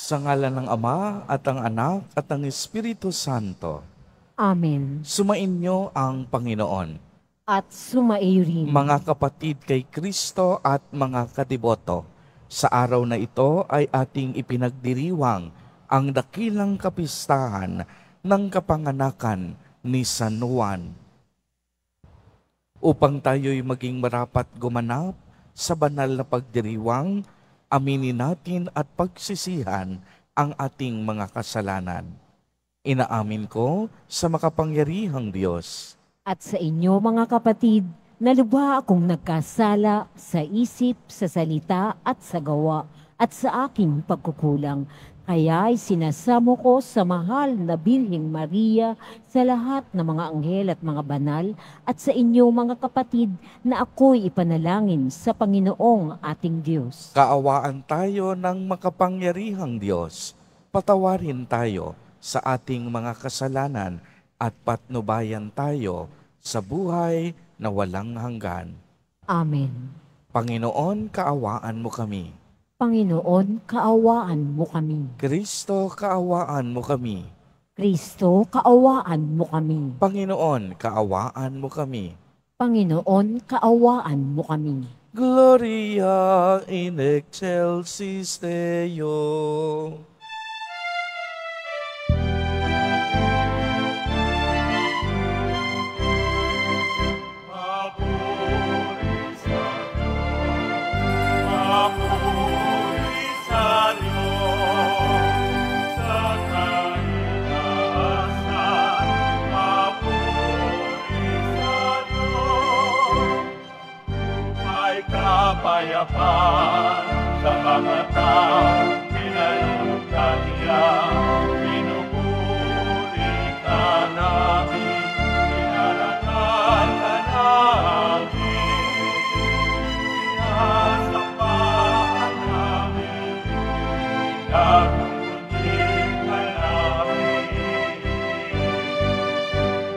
Sa ngalan ng Ama at ang Anak at ang Espiritu Santo. Amen. Sumainyo ang Panginoon. At sumaiyo rin. Mga kapatid kay Kristo at mga kadiboto, sa araw na ito ay ating ipinagdiriwang ang dakilang kapistahan ng kapanganakan ni San Juan. Upang tayo'y maging marapat gumanap sa banal na pagdiriwang, aminin natin at pagsisihan ang ating mga kasalanan. Inaamin ko sa makapangyarihang Diyos. At sa inyo mga kapatid, na lubha akong nagkasala sa isip, sa salita at sa gawa at sa aking pagkukulang. Kaya'y sinasamo ko sa mahal na Birheng Maria, sa lahat ng mga anghel at mga banal, at sa inyo mga kapatid na ako'y ipanalangin sa Panginoong ating Diyos. Kaawaan tayo ng makapangyarihang Diyos. Patawarin tayo sa ating mga kasalanan at patnubayan tayo sa buhay na walang hanggan. Amen. Panginoon, kaawaan mo kami. Panginoon, kaawaan mo kami. Kristo, kaawaan mo kami. Kristo, kaawaan mo kami. Panginoon, kaawaan mo kami. Panginoon, kaawaan mo kami. Gloria in excelsis Deo. Kapayapaan sa mga taong pinalugtan niya. Pinupuri ka namin, pinarakan ka namin, sinasambaan namin, pinapupunyi ka namin.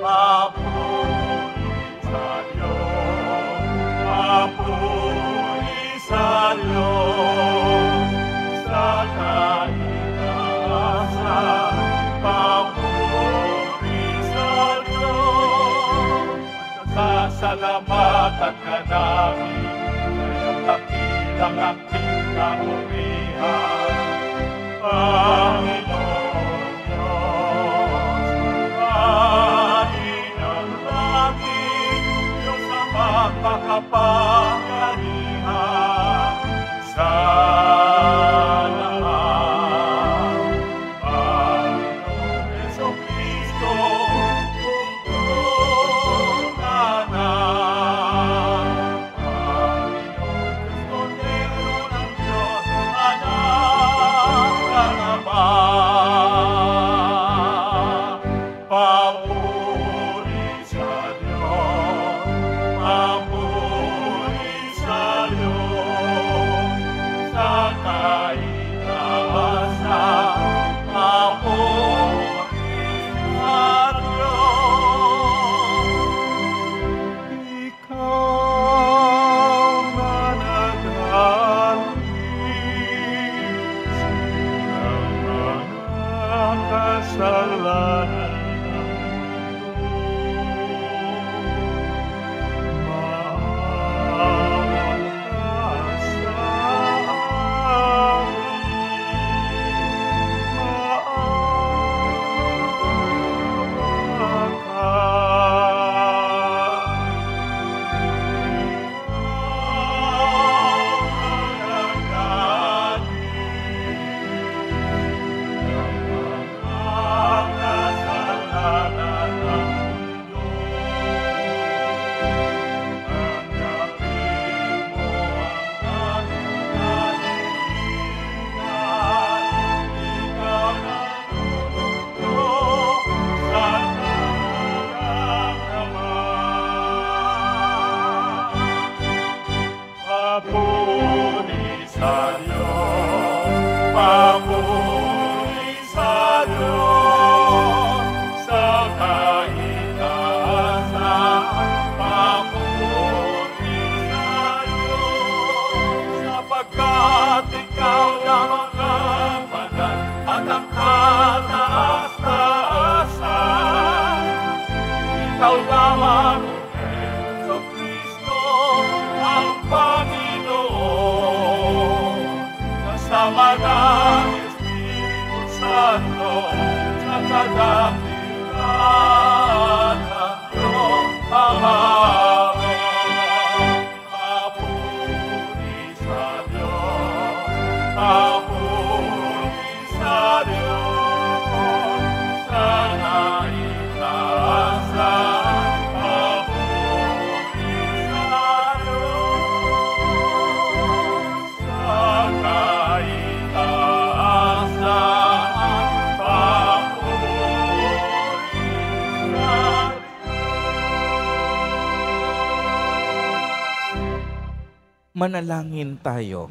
Papuri sa Diyos, papuri sa Diyos, sa kaitaasan, papuri sa Diyos. Sasalamatan ka namin, sa dakilang aking kahurihan, Panginoon Diyos, Kain ang langit, Diyos ang mapakapangyarihan, sa lahat, Panginoon Jesucristo, tungtunganan. Panginoon Kristotero ng Diyos, anak ng Ama. Papuri sa Diyos, papuri sa Diyos, sa kaitaasan, papuri sa Diyos. Ikaw na nag-alis ng mga kasalanan ng mundo, maawa ka sa amin, maawa ka. Ikaw na nag-alis ng mga ng kataas-taasan. Ikaw lamang, Jesucristo, ang Panginoon. Kasama ng Espiritu Santo sa kadakilaan ng iyong pangalan. Papuri sa Diyos, papuri sa Diyos, sa naitaasan. Papuri sa Diyos, sa naitaasan. Papuri sa Manalangin tayo.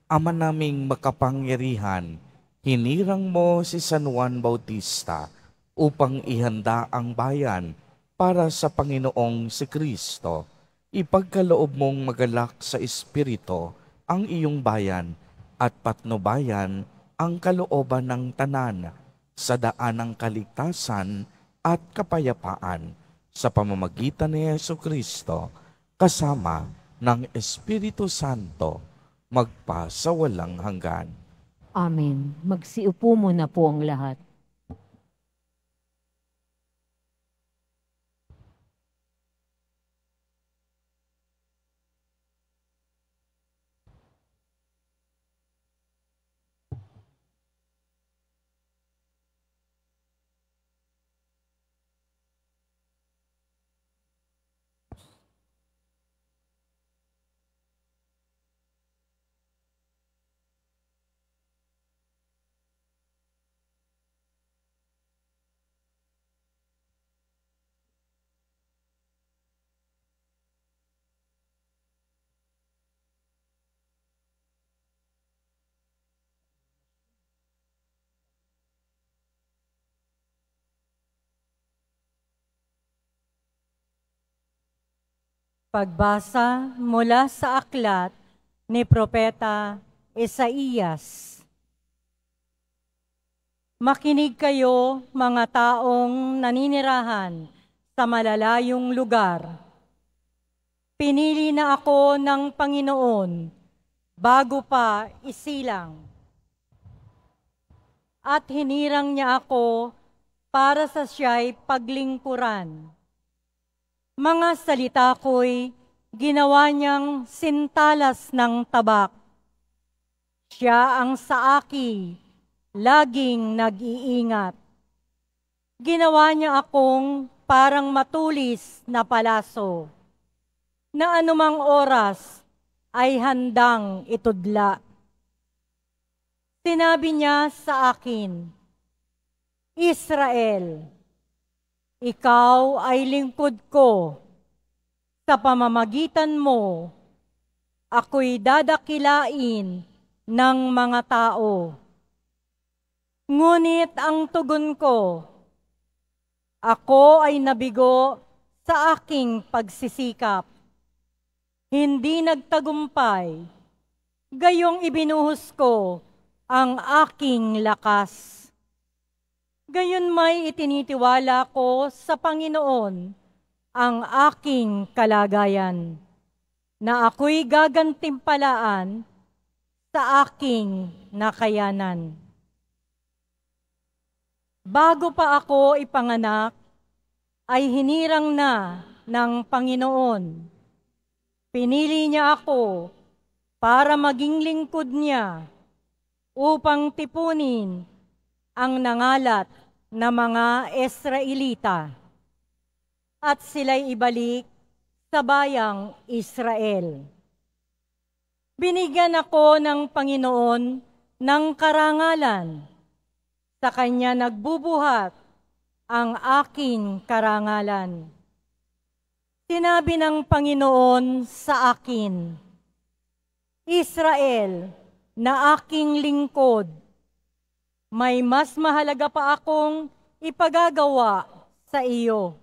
Ama naming makapangyarihan, hinirang mo si San Juan Bautista upang ihanda ang bayan para sa Panginoong si Kristo. Ipagkaloob mong magalak sa Espiritu ang iyong bayan at patnubayan ang kalooban ng tanan sa daan ng kaligtasan at kapayapaan sa pamamagitan ni Jesucristo kasama ng Espiritu Santo magpasawalang hanggan. Amen. Magsiupo muna po ang lahat. Pagbasa mula sa aklat ni Propeta Isaías. Makinig kayo, mga taong naninirahan sa malalayong lugar. Pinili na ako ng Panginoon bago pa isilang. At hinirang niya ako para sa siya'y paglingkuran. Mga salita ko'y ginawa niyang sintalas ng tabak. Siya ang sa akin laging nag-iingat. Ginawa niya akong parang matulis na palaso, na anumang oras ay handang itudla. Sinabi niya sa akin, Israel, ikaw ay lingkod ko. Sa pamamagitan mo, ako'y dadakilain ng mga tao. Ngunit ang tugon ko, ako ay nabigo sa aking pagsisikap. Hindi nagtagumpay, gayong ibinuhos ko ang aking lakas. Gayon may itinitiwala ko sa Panginoon ang aking kalagayan, na ako'y gagantimpalaan sa aking nakayanan. Bago pa ako ipanganak, ay hinirang na ng Panginoon. Pinili niya ako para maging lingkod niya upang tipunin ang nangalat na mga Israelita at sila'y ibalik sa bayang Israel. Binigyan ako ng Panginoon ng karangalan. Sa Kanya nagbubuhat ang aking karangalan. Sinabi ng Panginoon sa akin, Israel, na aking lingkod, may mas mahalaga pa akong ipagagawa sa iyo.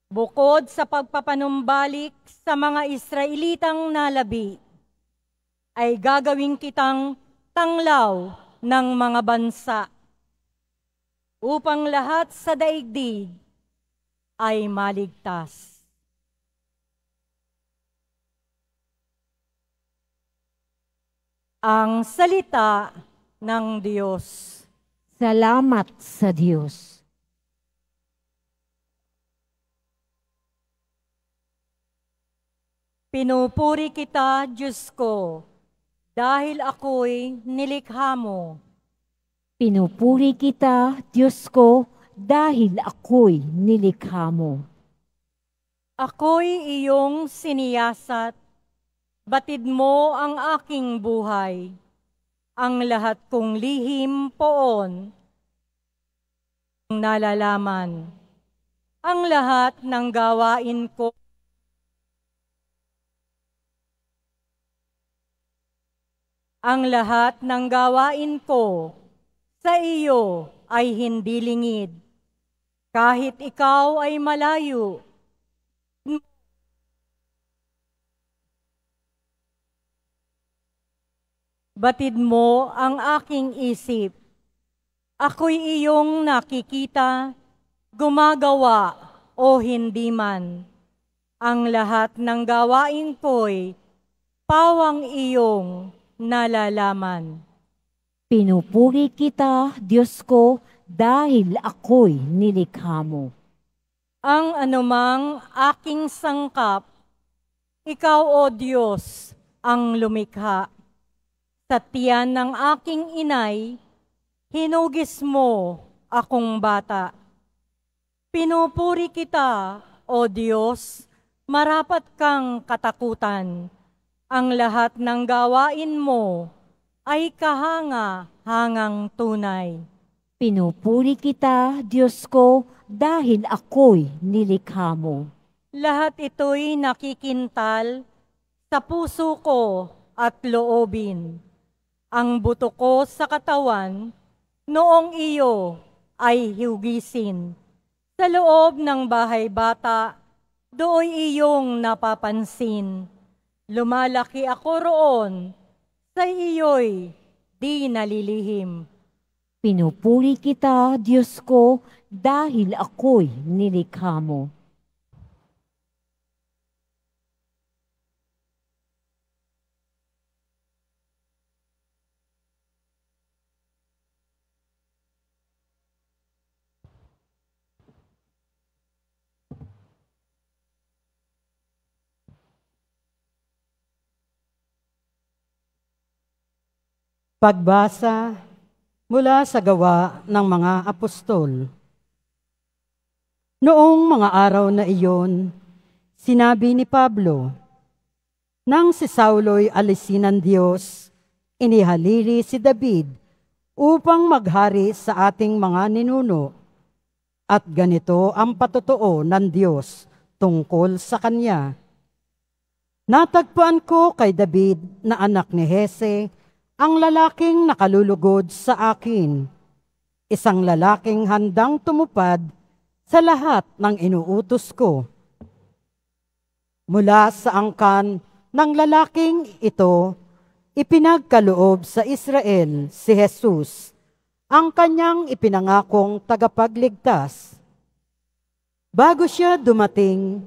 Bukod sa pagpapanumbalik sa mga Israelitang nalabi, ay gagawin kitang tanglaw ng mga bansa, upang lahat sa daigdig ay maligtas. Ang salita ng Diyos. Salamat sa Diyos. Pinupuri kita, Diyos ko, dahil ako'y nilikha mo. Pinupuri kita, Diyos ko, dahil ako'y nilikha mo. Ako'y iyong siniyasat, batid mo ang aking buhay. Ang lahat kong lihim poon, nalalaman. Ang lahat ng gawain ko, sa iyo ay hindi lingid. Kahit ikaw ay malayo, batid mo ang aking isip. Ako'y iyong nakikita, gumagawa o hindi man. Ang lahat ng gawain ko'y pawang iyong nalalaman. Pinupuri kita, Diyos ko, dahil ako'y nilikha mo. Ang anumang aking sangkap, ikaw o Diyos ang lumikha. Sa tiyan ng aking inay, hinugis mo akong bata. Pinupuri kita, o Diyos, marapat kang katakutan. Ang lahat ng gawain mo ay kahanga-hangang tunay. Pinupuri kita, Diyos ko, dahil ako'y nilikha mo. Lahat ito'y nakikintal sa puso ko at loobin. Ang buto ko sa katawan, noong iyo ay hugisin. Sa loob ng bahay bata, dooy iyong napapansin. Lumalaki ako roon, sa iyo'y di nalilihim. Pinupuri kita, Diyos ko, dahil ako'y nilikha mo. Pagbasa mula sa Gawa ng mga Apostol. Noong mga araw na iyon, sinabi ni Pablo, nang si Saulo'y alisin ng Diyos, inihalili si David upang maghari sa ating mga ninuno. At ganito ang patotoo ng Diyos tungkol sa kanya. Natagpuan ko kay David na anak ni Hese, ang lalaking nakalulugod sa akin, isang lalaking handang tumupad sa lahat ng inuutos ko. Mula sa angkan ng lalaking ito, ipinagkaloob sa Israel si Jesus, ang kanyang ipinangakong tagapagligtas. Bago siya dumating,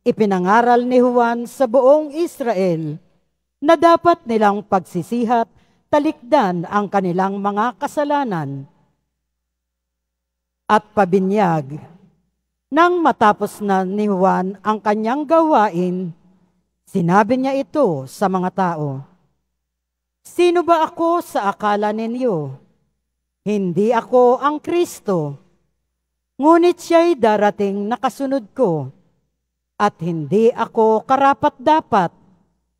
ipinangaral ni Juan sa buong Israel na dapat nilang pagsisihat talikdan ang kanilang mga kasalanan at pabinyag. Nang matapos na ni Juan ang kanyang gawain, sinabi niya ito sa mga tao, sino ba ako sa akala ninyo? Hindi ako ang Kristo, ngunit siya'y darating na kasunod ko, at hindi ako karapat-dapat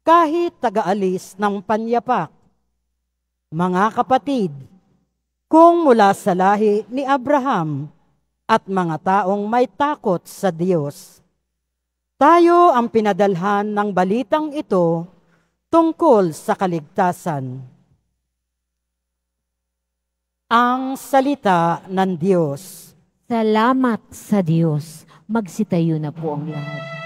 kahit taga-alis ng panyapak. Mga kapatid, kung mula sa lahi ni Abraham at mga taong may takot sa Diyos, tayo ang pinadalhan ng balitang ito tungkol sa kaligtasan. Ang salita ng Diyos. Salamat sa Diyos. Magsitayo na po ang lahat.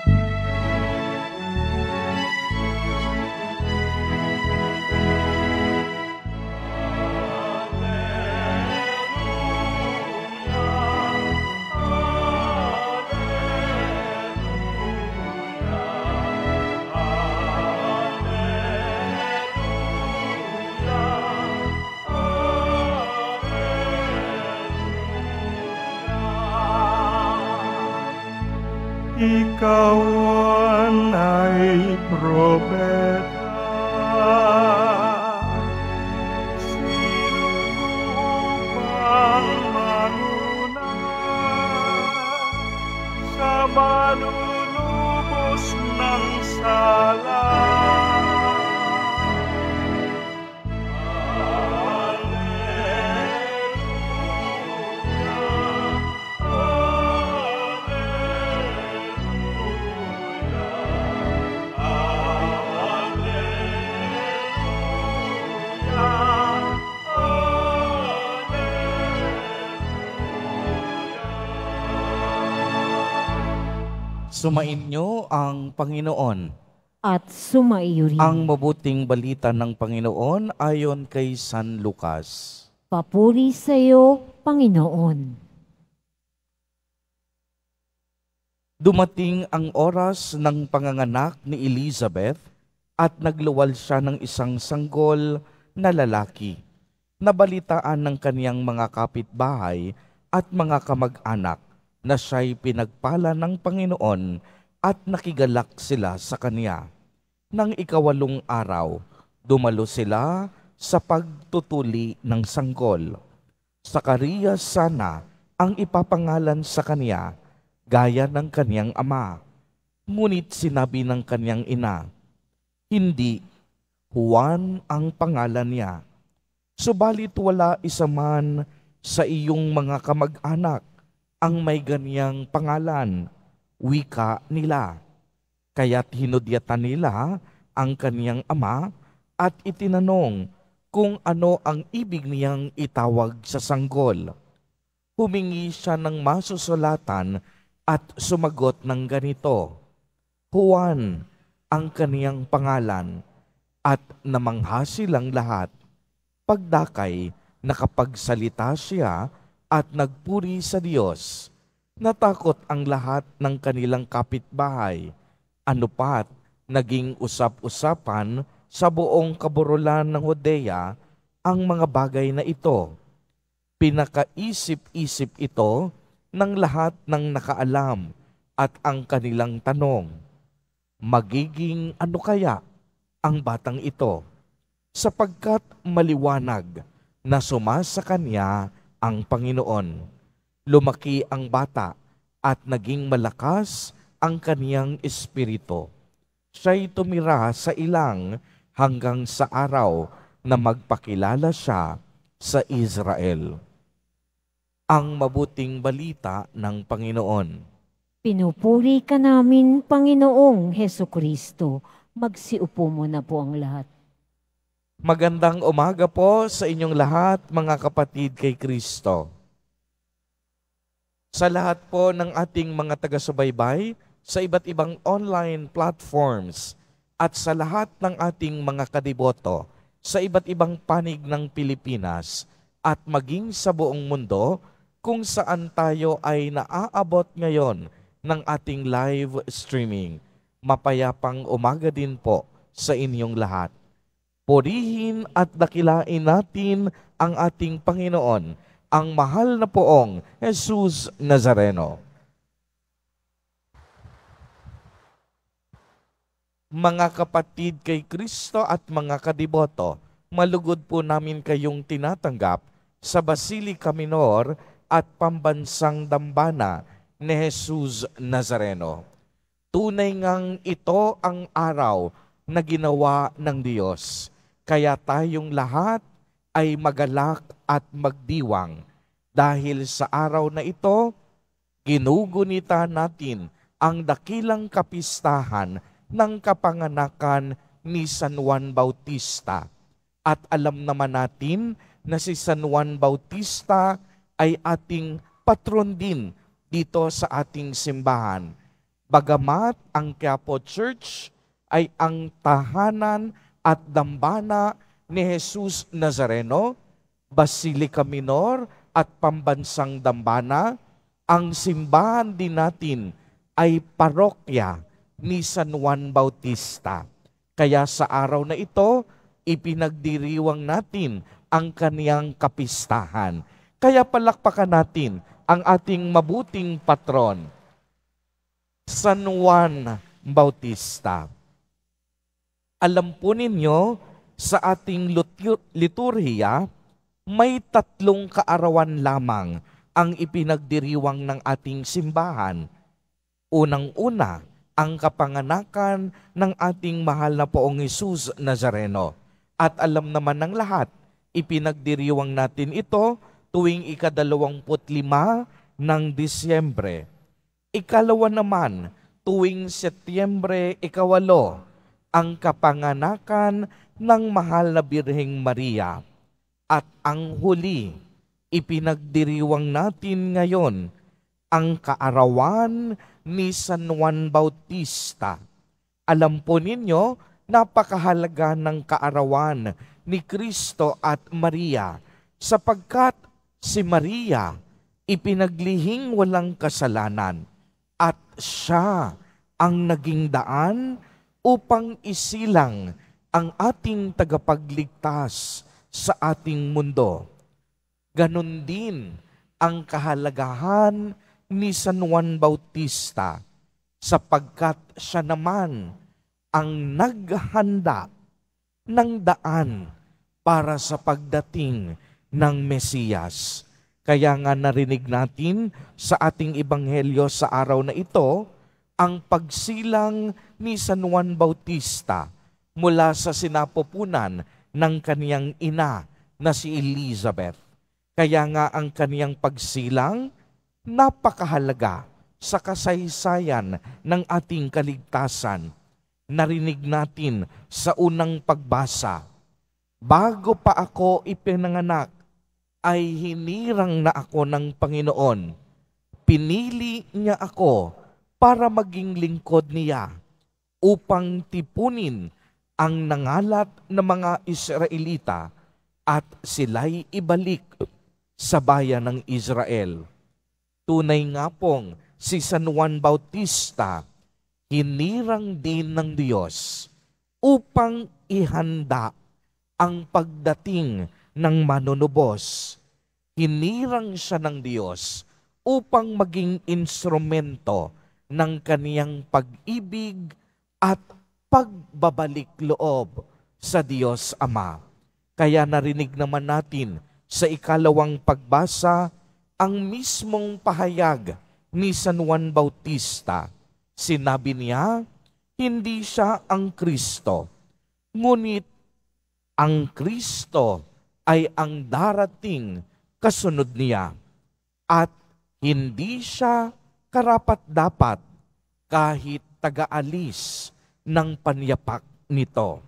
ikaw ay propeta. Sino upang manguna sa manunubos ng sala? Sumainyo ang Panginoon. At sumaiyo rin. Ang mabuting balita ng Panginoon ayon kay San Lucas. Papuri sa iyo, Panginoon. Dumating ang oras ng panganganak ni Elizabeth at nagluwal siya ng isang sanggol na lalaki. Nabalitaan ng kaniyang mga kapitbahay at mga kamag-anak na siya'y pinagpala ng Panginoon at nakigalak sila sa kaniya. Nang 8 araw, dumalo sila sa pagtutuli ng sanggol. Sakarias sana ang ipapangalan sa kaniya, gaya ng kaniyang ama. Ngunit sinabi ng kaniyang ina, hindi, Juan ang pangalan niya. Subalit wala isa man sa iyong mga kamag-anak ang may ganiyang pangalan, wika nila. Kaya't hinudyatan nila ang kaniyang ama at itinanong kung ano ang ibig niyang itawag sa sanggol. Humingi siya ng masusulatan at sumagot ng ganito, Juan ang kaniyang pangalan, at namangha silang lahat. Pagdakay, nakapagsalita siya at nagpuri sa Diyos. Natakot ang lahat ng kanilang kapitbahay. Ano pat, naging usap-usapan sa buong kaburulan ng Judea ang mga bagay na ito. Pinakaisip-isip ito ng lahat ng nakaalam at ang kanilang tanong, magiging ano kaya ang batang ito? Sapagkat maliwanag na sumasa kanya ang Panginoon. Lumaki ang bata at naging malakas ang kaniyang espiritu. Siya'y tumira sa ilang hanggang sa araw na magpakilala siya sa Israel. Ang mabuting balita ng Panginoon. Pinupuri ka namin, Panginoong Hesukristo. Magsiupo mo na po ang lahat. Magandang umaga po sa inyong lahat, mga kapatid kay Kristo. Sa lahat po ng ating mga taga-subaybay, sa iba't ibang online platforms, at sa lahat ng ating mga kadiboto, sa iba't ibang panig ng Pilipinas, at maging sa buong mundo, kung saan tayo ay naaabot ngayon ng ating live streaming. Mapayapang umaga din po sa inyong lahat. Purihin at dakilain natin ang ating Panginoon, ang mahal na poong Jesus Nazareno. Mga kapatid kay Kristo at mga kadiboto, malugod po namin kayong tinatanggap sa Basilica Minor at Pambansang Dambana ni Jesus Nazareno. Tunay ngang ito ang araw na ginawa ng Diyos. Kaya tayong lahat ay magalak at magdiwang dahil sa araw na ito, ginugunita natin ang dakilang kapistahan ng kapanganakan ni San Juan Bautista. At alam naman natin na si San Juan Bautista ay ating patron din dito sa ating simbahan. Bagamat ang Quiapo Church ay ang tahanan at dambana ni Jesus Nazareno, Basilica Minor at Pambansang Dambana, ang simbahan din natin ay parokya ni San Juan Bautista. Kaya sa araw na ito, ipinagdiriwang natin ang kaniyang kapistahan. Kaya palakpakan natin ang ating mabuting patron. San Juan Bautista. Alam po ninyo, sa ating liturhiya, may 3 kaarawan lamang ang ipinagdiriwang ng ating simbahan. Unang-una, ang kapanganakan ng ating mahal na Poong Jesus Nazareno. At alam naman ng lahat, ipinagdiriwang natin ito tuwing ika-25 ng Disyembre. Ikalawa naman, tuwing Setyembre 8, ang kapanganakan ng mahal na Birheng Maria. At ang huli, ipinagdiriwang natin ngayon ang kaarawan ni San Juan Bautista. Alam po ninyo, napakahalaga ng kaarawan ni Kristo at Maria sapagkat si Maria ipinaglihing walang kasalanan at siya ang naging daan upang isilang ang ating tagapagligtas sa ating mundo. Ganon din ang kahalagahan ni San Juan Bautista sapagkat siya naman ang naghanda ng daan para sa pagdating ng Mesiyas. Kaya nga narinig natin sa ating ebanghelyo sa araw na ito, ang pagsilang ni San Juan Bautista mula sa sinapupunan ng kaniyang ina na si Elizabeth. Kaya nga ang kaniyang pagsilang napakahalaga sa kasaysayan ng ating kaligtasan. Narinig natin sa unang pagbasa, bago pa ako ipinanganak, ay hinirang na ako ng Panginoon. Pinili niya ako para maging lingkod niya upang tipunin ang nangalat ng mga Israelita at sila'y ibalik sa bayan ng Israel. Tunay nga pong si San Juan Bautista hinirang din ng Diyos upang ihanda ang pagdating ng manunubos. Hinirang siya ng Diyos upang maging instrumento ng kaniyang pag-ibig at pagbabalik loob sa Diyos Ama. Kaya narinig naman natin sa ikalawang pagbasa ang mismong pahayag ni San Juan Bautista. Sinabi niya, hindi siya ang Kristo, ngunit ang Kristo ay ang darating kasunod niya at hindi siya karapat-dapat kahit taga-alis ng panyapak nito.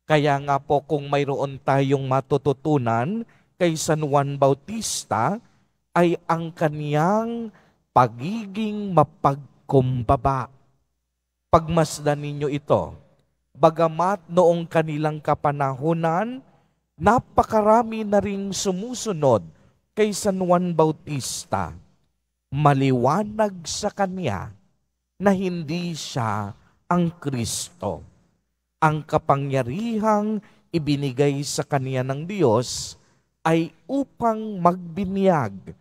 Kaya nga po kung mayroon tayong matututunan kay San Juan Bautista ay ang kaniyang pagiging mapagkumbaba. Pagmasdan ninyo ito, bagamat noong kanilang kapanahunan, napakarami na ring sumusunod kay San Juan Bautista. Maliwanag sa kanya na hindi siya ang Kristo. Ang kapangyarihang ibinigay sa kanya ng Diyos ay upang magbinyag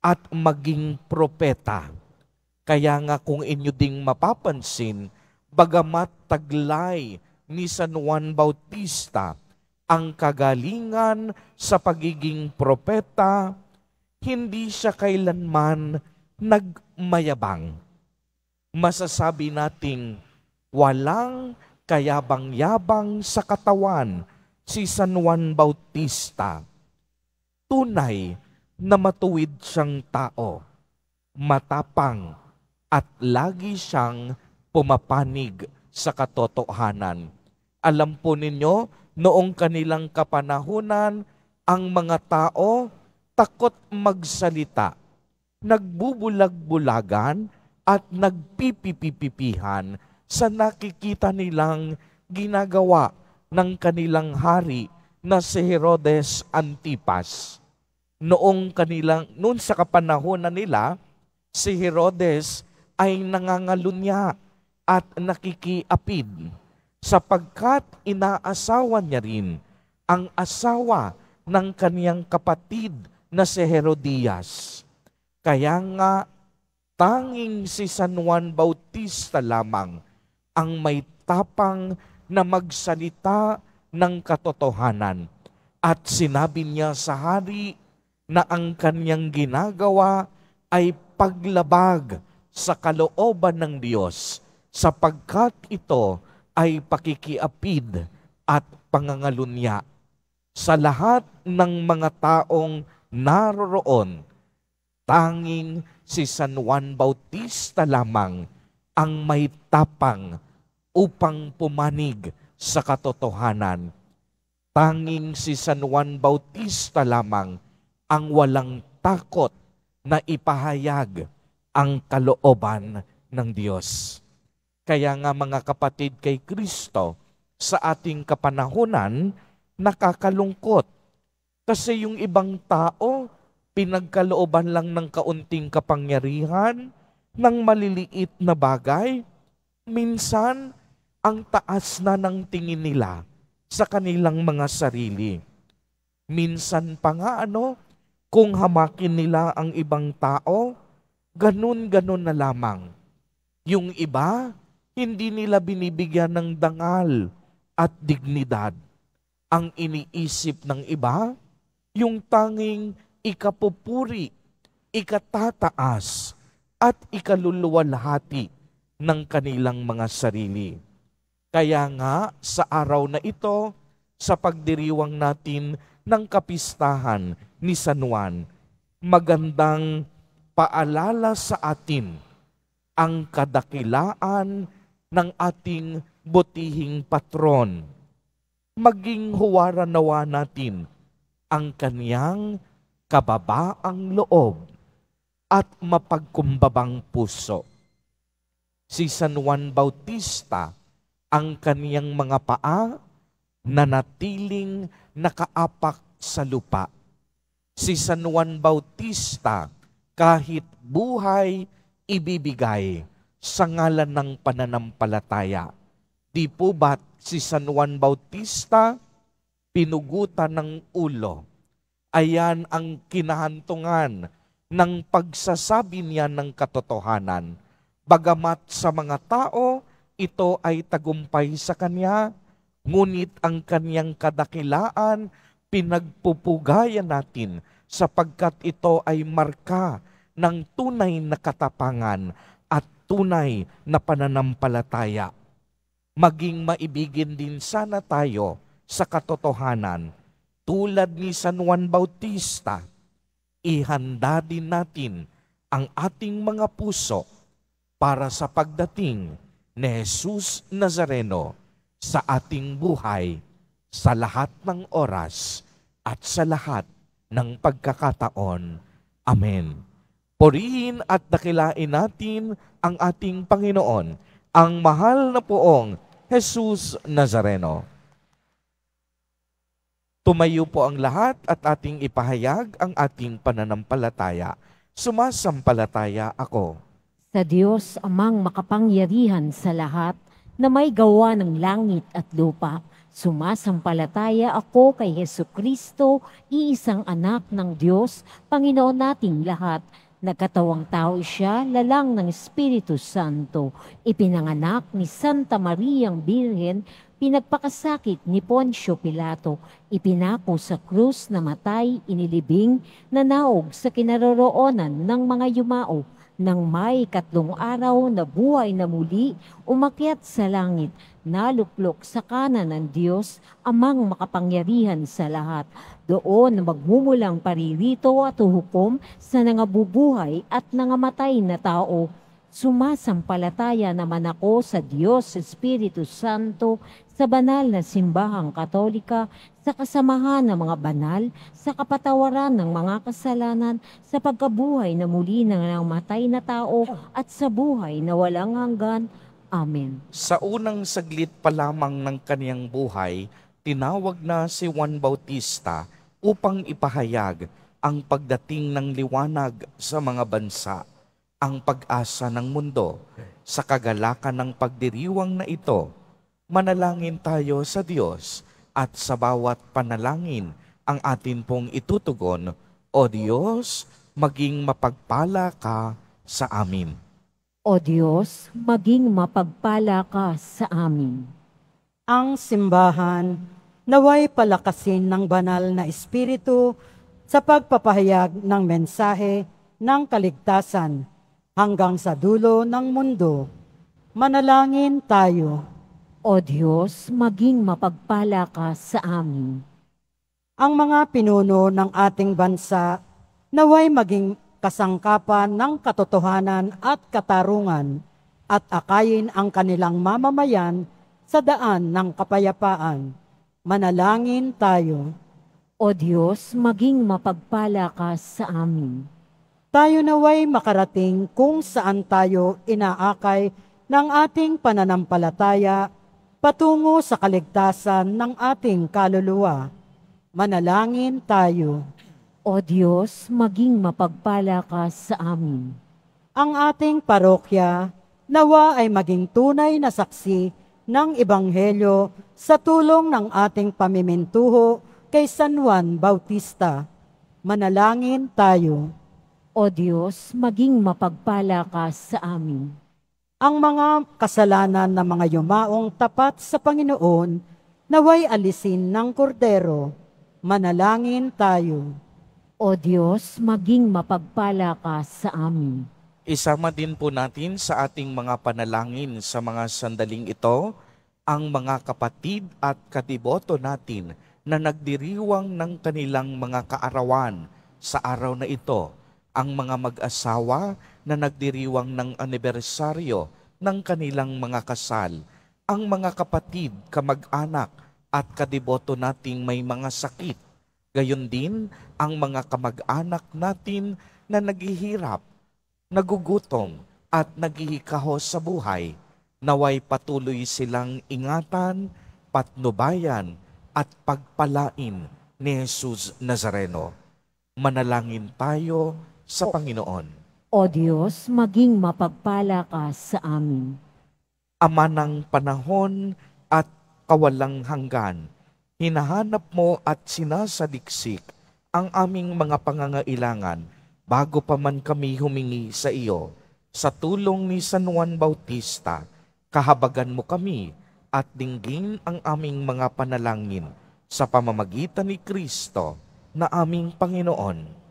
at maging propeta. Kaya nga kung inyo ding mapapansin, bagamat taglay ni San Juan Bautista ang kagalingan sa pagiging propeta, hindi siya kailanman nagmayabang. Masasabi nating walang kayabang-yabang sa katawan si San Juan Bautista. Tunay na matuwid siyang tao, matapang at lagi siyang pumapanig sa katotohanan. Alam po ninyo, noong kanilang kapanahunan, ang mga tao takot magsalita, nagbubulag-bulagan at nagpipipipipihan sa nakikita nilang ginagawa ng kanilang hari na si Herodes Antipas. Noon sa kapanahunan nila, si Herodes ay nangangalunya at nakikiapid sapagkat inaasawa niya rin ang asawa ng kaniyang kapatid na si Herodias. Kaya nga Tanging si San Juan Bautista lamang ang may tapang na magsalita ng katotohanan. At sinabi niya sa hari na ang kanyang ginagawa ay paglabag sa kalooban ng Diyos, sapagkat ito ay pakikiapid at pangangalunya sa lahat ng mga taong naroroon. Tanging si San Juan Bautista lamang ang may tapang upang pumanig sa katotohanan. Tanging si San Juan Bautista lamang ang walang takot na ipahayag ang kalooban ng Diyos. Kaya nga mga kapatid kay Kristo, sa ating kapanahunan, nakakalungkot. Kasi yung ibang tao, pinagkalooban lang ng kaunting kapangyarihan, ng maliliit na bagay, minsan ang taas na ng tingin nila sa kanilang mga sarili. Minsan pa nga kung hamakin nila ang ibang tao, ganun-ganun na lamang. Yung iba, hindi nila binibigyan ng dangal at dignidad. Ang iniisip ng iba, yung tanging ikapupuri, ikatataas, at ikaluluwalhati ng kanilang mga sarili. Kaya nga sa araw na ito, sa pagdiriwang natin ng kapistahan ni San Juan, magandang paalala sa atin ang kadakilaan ng ating butihing patron. Maging huwaran nawa natin ang kaniyang kababaang loob at mapagkumbabang puso. Si San Juan Bautista, ang kaniyang mga paa nanatiling nakaapak sa lupa. Si San Juan Bautista, kahit buhay, ibibigay sa ngalan ng pananampalataya. Di po ba't si San Juan Bautista pinugutan ng ulo? Ayan ang kinahantungan ng pagsasabi niya ng katotohanan. Bagamat sa mga tao, ito ay tagumpay sa kanya, ngunit ang kanyang kadakilaan, pinagpupugayan natin sapagkat ito ay marka ng tunay na katapangan at tunay na pananampalataya. Maging maibigin din sana tayo sa katotohanan. Tulad ni San Juan Bautista, ihanda din natin ang ating mga puso para sa pagdating ni Jesus Nazareno sa ating buhay, sa lahat ng oras at sa lahat ng pagkakataon. Amen. Purihin at dakilain natin ang ating Panginoon, ang mahal na poong Jesus Nazareno. Tumayo po ang lahat at ating ipahayag ang ating pananampalataya. Sumasampalataya ako Sa Diyos amang makapangyarihan sa lahat, na may gawa ng langit at lupa. Sumasampalataya ako kay Hesukristo, iisang anak ng Diyos, Panginoon nating lahat. Nagkatawang tao siya, lalang ng Espiritu Santo. Ipinanganak ni Santa Mariang Birhen, pinagpakasakit ni Poncio Pilato. Ipinako sa krus na matay, inilibing, nanaog sa kinaroroonan ng mga yumao. Nang may 3 araw na buhay na muli, umakyat sa langit, naluklok sa kanan ng Diyos, amang makapangyarihan sa lahat. Doon magmumulang paririto at hukom sa nangabubuhay at nangamatay na tao. Sumasampalataya naman ako sa Diyos Espiritu Santo, sa banal na simbahang Katolika, sa kasamahan ng mga banal, sa kapatawaran ng mga kasalanan, sa pagkabuhay na muli ng namatay na tao, at sa buhay na walang hanggan. Amen. Sa unang saglit pa lamang ng kaniyang buhay, tinawag na si Juan Bautista upang ipahayag ang pagdating ng liwanag sa mga bansa, ang pag-asa ng mundo. Sa kagalakan ng pagdiriwang na ito, manalangin tayo sa Diyos at sa bawat panalangin ang atin pong itutugon. O Diyos, maging mapagpala ka sa amin. O Diyos, maging mapagpala ka sa amin. Ang simbahan naway palakasin ng banal na Espiritu sa pagpapahayag ng mensahe ng kaligtasan hanggang sa dulo ng mundo. Manalangin tayo. O Diyos, maging mapagpala ka sa amin. Ang mga pinuno ng ating bansa naway maging kasangkapan ng katotohanan at katarungan at akayin ang kanilang mamamayan sa daan ng kapayapaan. Manalangin tayo. O Diyos, maging mapagpala ka sa amin. Tayo naway makarating kung saan tayo inaakay ng ating pananampalataya patungo sa kaligtasan ng ating kaluluwa. Manalangin tayo. O Diyos, maging mapagpala ka sa amin. Ang ating parokya nawa ay maging tunay na saksi ng Ebanghelyo sa tulong ng ating pamimintuho kay San Juan Bautista. Manalangin tayo. O Diyos, maging mapagpala ka sa amin. Ang mga kasalanan ng mga yumaong tapat sa Panginoon naway alisin ng kordero. Manalangin tayo. O Diyos, maging mapagpala ka sa amin. Isama din po natin sa ating mga panalangin sa mga sandaling ito ang mga kapatid at katiboto natin na nagdiriwang ng kanilang mga kaarawan sa araw na ito, ang mga mag-asawa na nagdiriwang ng anibersaryo ng kanilang mga kasal, ang mga kapatid, kamag-anak at kadiboto nating may mga sakit, gayon din ang mga kamag-anak natin na naghihirap, nagugutom at naghihikaho sa buhay, naway patuloy silang ingatan, patnubayan at pagpalain ni Jesus Nazareno. Manalangin tayo sa Panginoon. O Diyos, maging mapagpala ka sa amin. Ama ng panahon at kawalang hanggan, hinahanap mo at sinasaliksik ang aming mga pangangailangan bago pa man kami humingi sa iyo. Sa tulong ni San Juan Bautista, kahabagan mo kami at dinggin ang aming mga panalangin sa pamamagitan ni Kristo na aming Panginoon.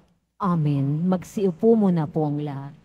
Amen. Magsiupo muna po ang lahat.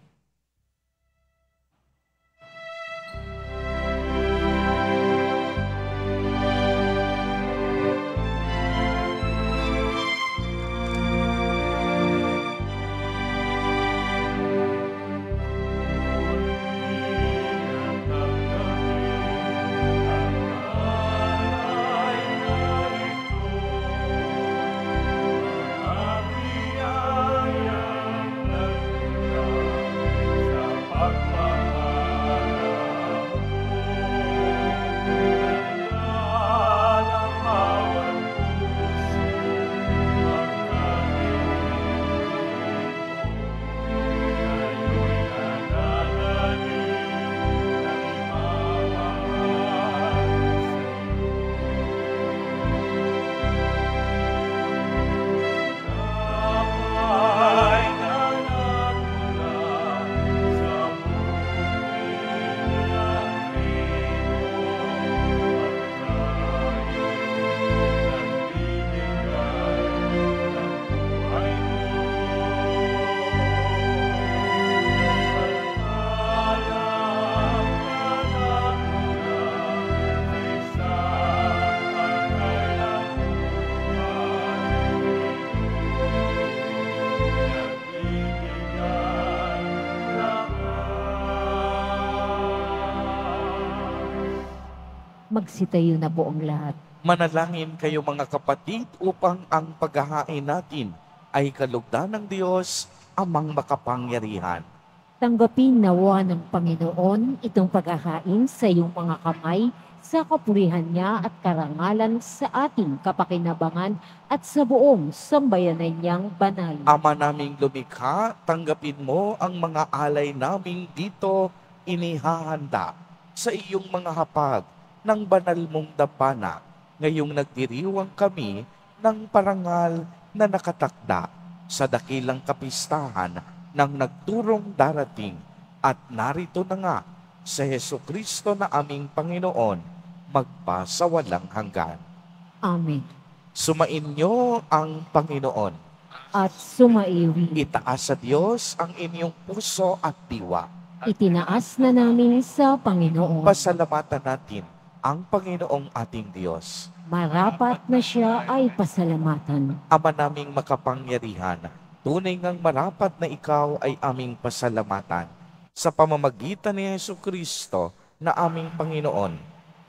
Magsitayo na po ang lahat. Manalangin kayo mga kapatid upang ang paghahain natin ay kalugdan ng Diyos amang makapangyarihan. Tanggapin nawa ng Panginoon itong paghahain sa iyong mga kamay sa kapurihan niya at karangalan sa ating kapakinabangan at sa buong sambayanan niyang banal. Ama naming lumikha, tanggapin mo ang mga alay naming dito inihahanda sa iyong mga hapag ng banal mong dambana, ngayong nagdiriwang kami ng parangal na nakatakda sa dakilang kapistahan ng nagturong darating At narito na nga sa Jesucristo na aming Panginoon, magpasawalang hanggan. Amen. Sumainyo ang Panginoon. At sumaiwi. Itaas sa Diyos ang inyong puso at diwa. Itinaas na namin sa Panginoon. Pasalamatan natin ang Panginoong ating Diyos. Marapat na siya ay pasalamatan. Ama naming makapangyarihan, tunay ngang marapat na ikaw ay aming pasalamatan. Sa pamamagitan ni Jesucristo na aming Panginoon,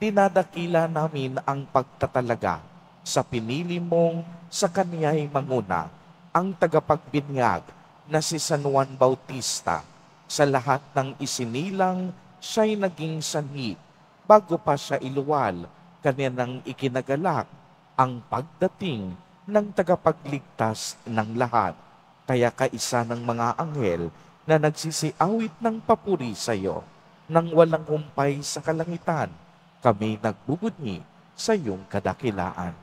dinadakila namin ang pagtatalaga sa pinili mong sa kaniya'y manguna, ang tagapagbinyag na si San Juan Bautista. Sa lahat ng isinilang, siya'y naging sanhi. Bago pa siya iluwal, kanya nang ikinagalak ang pagdating ng tagapagligtas ng lahat. Kaya kaisa ng mga anghel na nagsisiawit ng papuri sa iyo, nang walang humpay sa kalangitan, kami nagbubunyi sa iyong kadakilaan.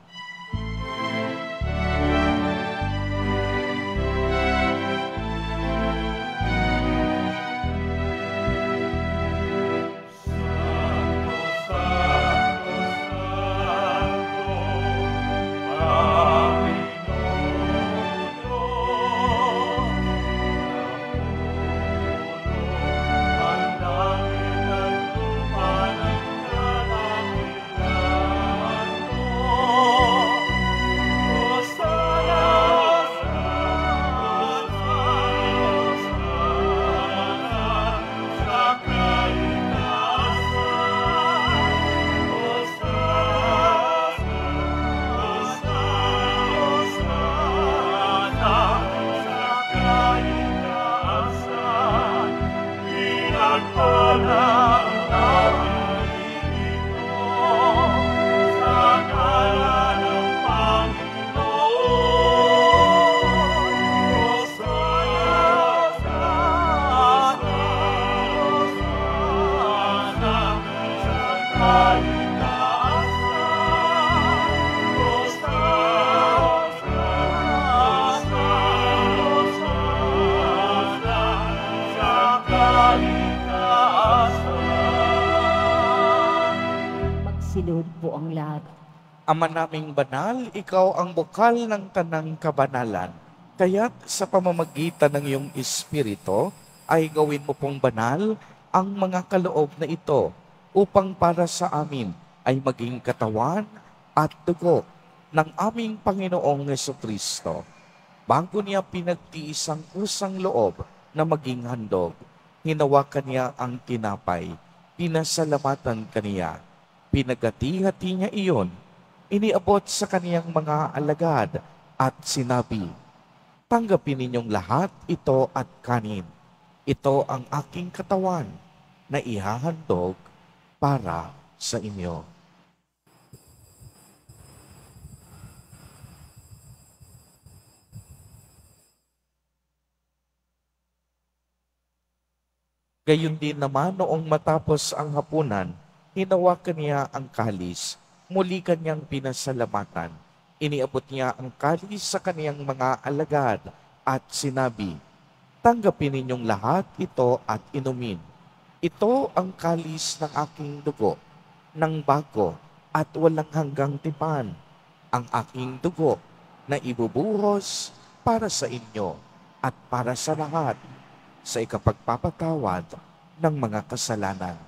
Magsilod po ang lahat. Ama naming banal, ikaw ang bukal ng tanang kabanalan. Kaya't sa pamamagitan ng iyong Espiritu, ay gawin mo pong banal ang mga kaloob na ito upang para sa amin ay maging katawan at dugo ng aming Panginoong Jesucristo. Bago niya pinagtiis ang kusang loob na maging handog, hinawakan niya ang tinapay, pinasalamatan kaniya, pinagati-hati niya iyon, iniabot sa kaniyang mga alagad at sinabi, "Tanggapin ninyong lahat ito at kanin. Ito ang aking katawan na ihahandog para sa inyo." Gayon din naman noong matapos ang hapunan, hinawakan niya ang kalis, muli kanyang pinasalamatan. Iniabot niya ang kalis sa kaniyang mga alagad at sinabi, "Tanggapin ninyong lahat ito at inumin. Ito ang kalis ng aking dugo, ng bago at walang hanggang tipan, ang aking dugo na ibubuhos para sa inyo at para sa lahat sa ikapagpapatawad ng mga kasalanan.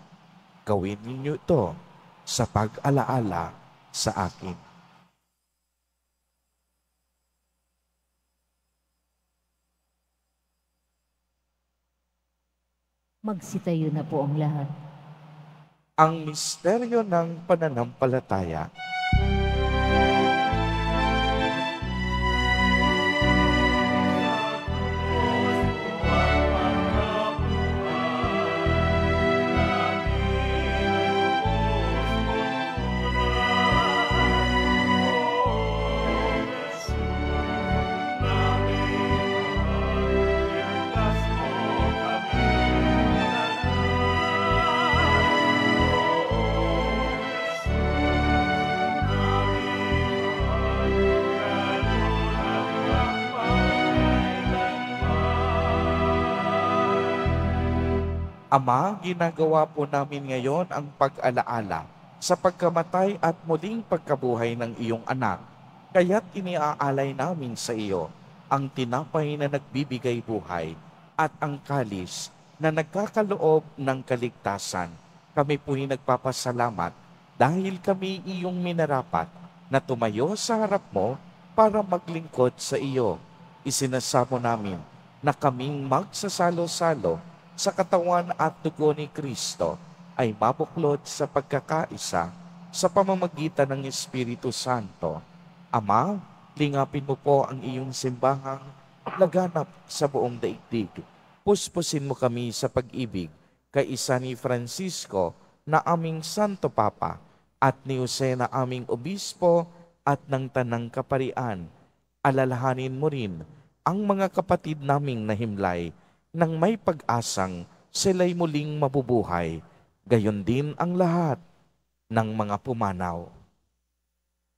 Gawin ninyo ito sa pag-alaala sa akin." Magsitayo na po ang lahat. Ang misteryo ng pananampalataya. Ama, ginagawa po namin ngayon ang pag-alaala sa pagkamatay at muling pagkabuhay ng iyong anak. Kaya't iniaalay namin sa iyo ang tinapay na nagbibigay buhay at ang kalis na nagkakaloob ng kaligtasan. Kami po'y nagpapasalamat dahil kami iyong minarapat na tumayo sa harap mo para maglingkod sa iyo. Isinasamo namin na kaming magsasalo-salo sa katawan at dugo ni Kristo ay mabuklod sa pagkakaisa sa pamamagitan ng Espiritu Santo. Ama, lingapin mo po ang iyong simbahang laganap sa buong daigdig. Puspusin mo kami sa pag-ibig kaisa ni Francisco na aming Santo Papa at ni Jose na aming Obispo at ng Tanang Kaparian. Alalahanin mo rin ang mga kapatid naming nahimlay nang may pag-asang sila'y muling mabubuhay, gayon din ang lahat ng mga pumanaw.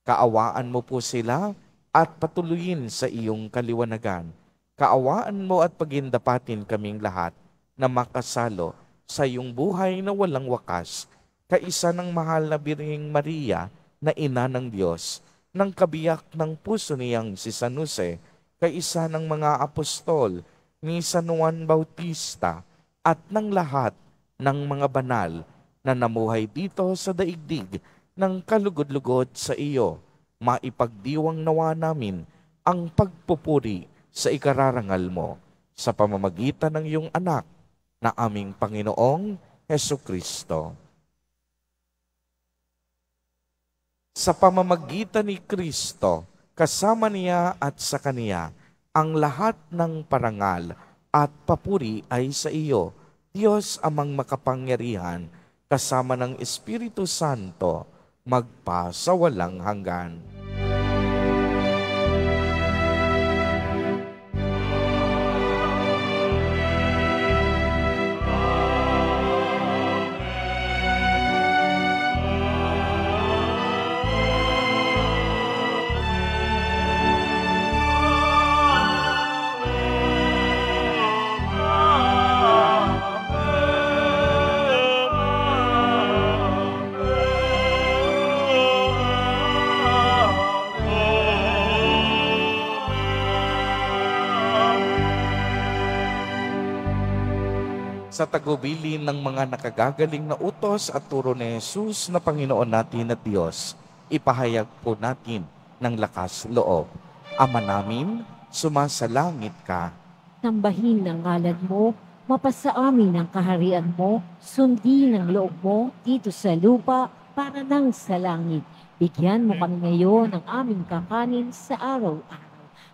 Kaawaan mo po sila at patuloyin sa iyong kaliwanagan. Kaawaan mo at pagindapatin kaming lahat na makasalo sa iyong buhay na walang wakas, kaisa ng mahal na Birheng Maria na ina ng Diyos, ng kabiyak ng puso niyang si San Jose, kaisa ng mga apostol ni San Juan Bautista at ng lahat ng mga banal na namuhay dito sa daigdig ng kalugod-lugod sa iyo. Maipagdiwang nawa namin ang pagpupuri sa ikararangal mo sa pamamagitan ng iyong anak na aming Panginoong Hesukristo. Sa pamamagitan ni Kristo, kasama niya at sa Kaniya, ang lahat ng parangal at papuri ay sa iyo, Diyos amang makapangyarihan, kasama ng Espiritu Santo, magpa sa walang hanggan. Sa tagubilin ng mga nakagagaling na utos at turo ni Jesus na Panginoon natin at Diyos, ipahayag po natin ng lakas loob. Ama namin, sumasalangit ka. Sambahin ang ngalan mo, mapasa amin ang kaharian mo, sundin ang loob mo dito sa lupa para nang sa langit. Bigyan mo kami ngayon ng aming kakanin sa araw-araw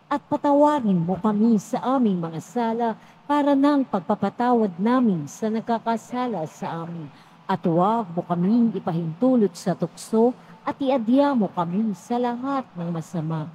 at patawarin mo kami sa aming mga sala para nang pagpapatawad namin sa nagkakasala sa amin. At huwag mo kaming ipahintulot sa tukso at iadya mo kami sa lahat ng masama.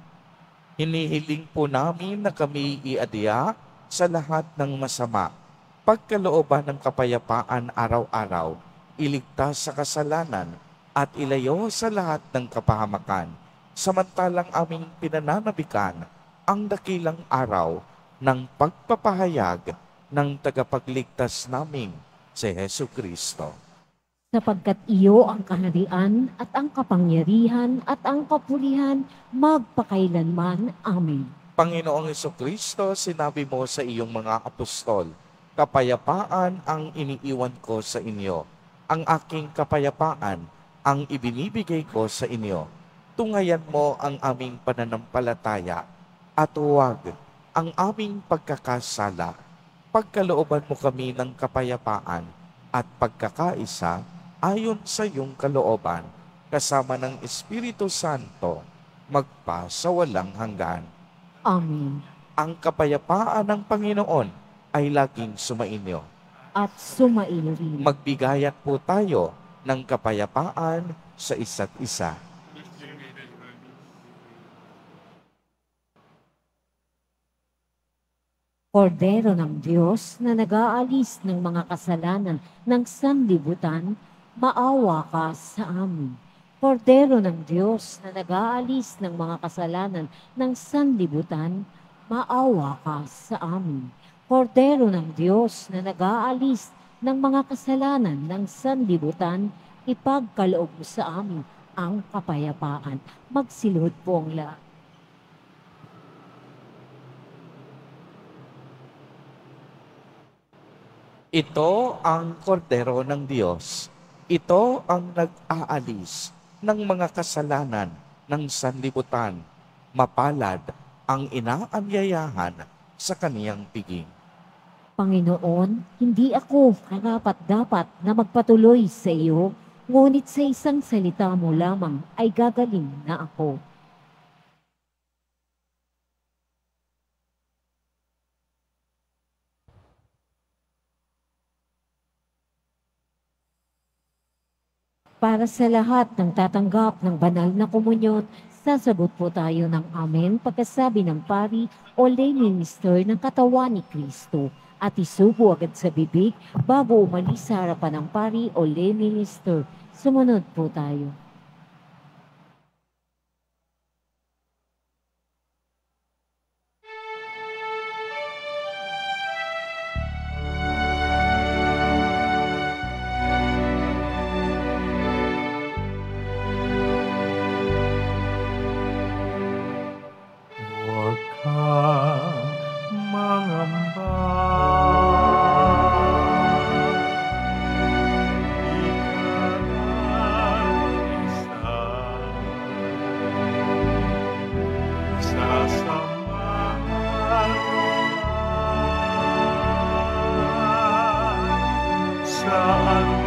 Hinihiling po namin na kami iadya sa lahat ng masama. Pagkalooban ng kapayapaan araw-araw, iligtas sa kasalanan at ilayo sa lahat ng kapahamakan. Samantalang aming pinananabikan ang dakilang araw ng pagpapahayag ng tagapagligtas namin, si Hesukristo. Sapagkat iyo ang kaharian at ang kapangyarihan at ang kapulihan magpakailanman. Amen. Panginoong Hesukristo, sinabi mo sa iyong mga apostol, kapayapaan ang iniiwan ko sa inyo. Ang aking kapayapaan ang ibinibigay ko sa inyo. Tungayan mo ang aming pananampalataya at huwag ang aming pagkakasala. Pagkalooban mo kami ng kapayapaan at pagkakaisa ayon sa iyong kalooban, kasama ng Espiritu Santo, magpa sa walang hanggan. Amen. Ang kapayapaan ng Panginoon ay laging sumainyo. At sumain rin. Magbigayan po tayo ng kapayapaan sa isa't isa. Kordero ng Diyos na nag-aalis ng mga kasalanan ng sanlibutan, maawa ka sa amin. Kordero ng Diyos na nag-aalis ng mga kasalanan ng sanlibutan, maawa ka sa amin. Kordero ng Diyos na nag-aalis ng mga kasalanan ng sanlibutan, ipagkaloob mo sa amin ang kapayapaan. Magsilhod po ang lahat. Ito ang kordero ng Diyos. Ito ang nag-aalis ng mga kasalanan ng sanlibutan. Mapalad ang inaanyayahan sa kaniyang piging. Panginoon, hindi ako karapat-dapat na magpatuloy sa iyo, ngunit sa isang salita mo lamang ay gagaling na ako. Para sa lahat ng tatanggap ng banal na komunyon, sasagot po tayo ng amen pagkasabi ng pari o lay minister ng katawan ni Kristo at isubo agad sa bibig bago umalis sa harapan ng pari o lay minister. Sumunod po tayo. Huwag kang mangamba. Saan man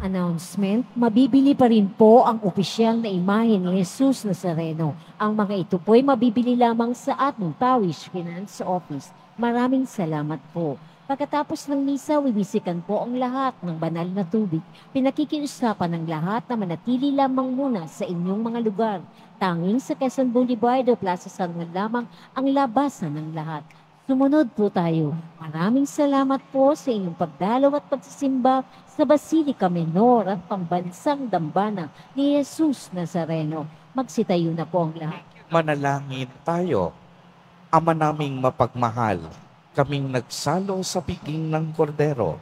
Announcement, mabibili pa rin po ang opisyal na imahe ni Jesus Nazareno. Ang mga ito po'y mabibili lamang sa ating Tawish Finance Office. Maraming salamat po. Pagkatapos ng misa, wiwisikan po ang lahat ng banal na tubig. Pinakikiusapan ng lahat na manatili lamang muna sa inyong mga lugar. Tanging sa Quezon Boulevard o Plaza San Juan lamang ang labasan ng lahat. Sumunod po tayo. Maraming salamat po sa inyong pagdalaw at pagsisimba sa Basilica Menor at Pambansang Dambana ni Jesus Nazareno. Magsitayo na po ang lahat. Manalangin tayo. Ama naming mapagmahal, kaming nagsalo sa piging ng kordero,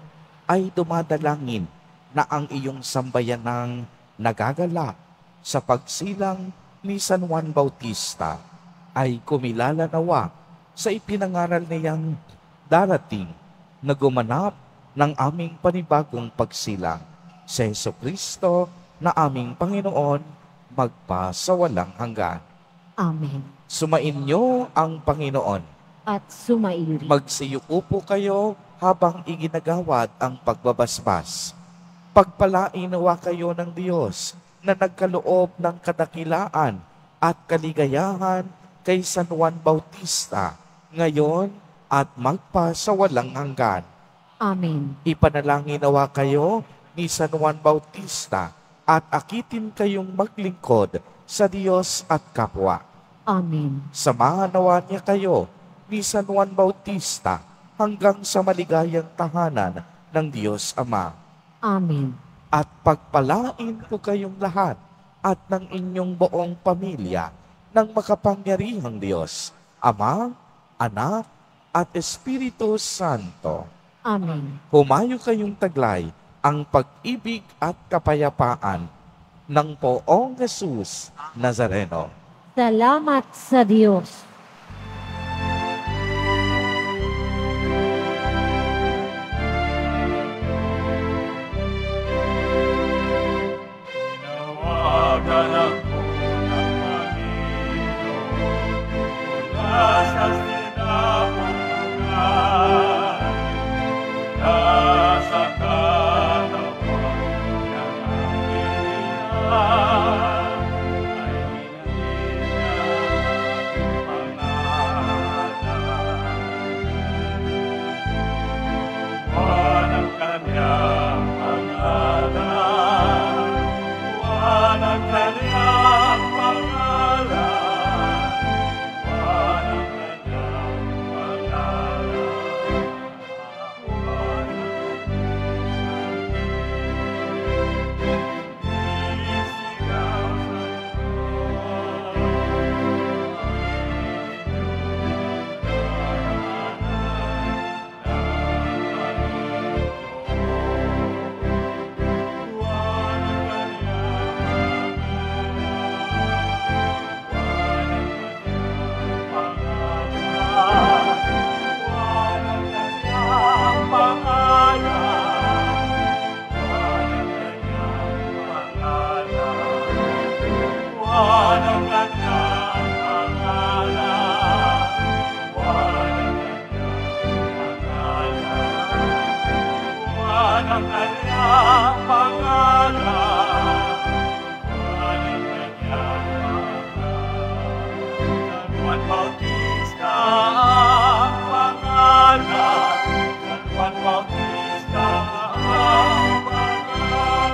ay dumadalangin na ang iyong sambayanang nagagalak sa pagsilang ni San Juan Bautista ay kumilala nawa sa ipinangaral niyang darating na gumanap ng aming panibagong pagsilang. Si Jesucristo na aming Panginoon, magpasawalang hanggan. Amen. Sumainyo ang Panginoon. At sumairi. Magsiyuko po kayo habang iginagawad ang pagbabasbas. Pagpalain nawa kayo ng Diyos na nagkaloob ng kadakilaan at kaligayahan kay San Juan Bautista, ngayon at magpasawalang hanggan. Amen. Ipanalangin nawa kayo ni San Juan Bautista at akitin kayong maglingkod sa Diyos at kapwa. Amen. Samahan nawa niya kayo ni San Juan Bautista hanggang sa maligayang tahanan ng Diyos Ama. Amen. At pagpalain ko kayong lahat at ng inyong buong pamilya ng makapangyarihang Diyos, Ama, Anak, at Espiritu Santo. Amen. Humayo kayong taglay ang pag-ibig at kapayapaan ng Poong Jesus Nazareno. Salamat sa Diyos. Tinawagan ako ng Panginoon mula sa sinapupunan, mula sa katawan ng aking ina, ay hinahin niya ang pangalan. Buwan ang kanyang pangalan, buwan ang kanyang pangalan, buwan ang kanyang pangalan, buwan ang isigaw ang kanyang pangalan, buwan ang kanyang pangalan. San Juan Bautista ang pangalan, San Juan Bautista ang pangalan.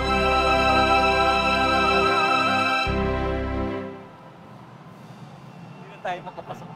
Hindi na tayo makapasok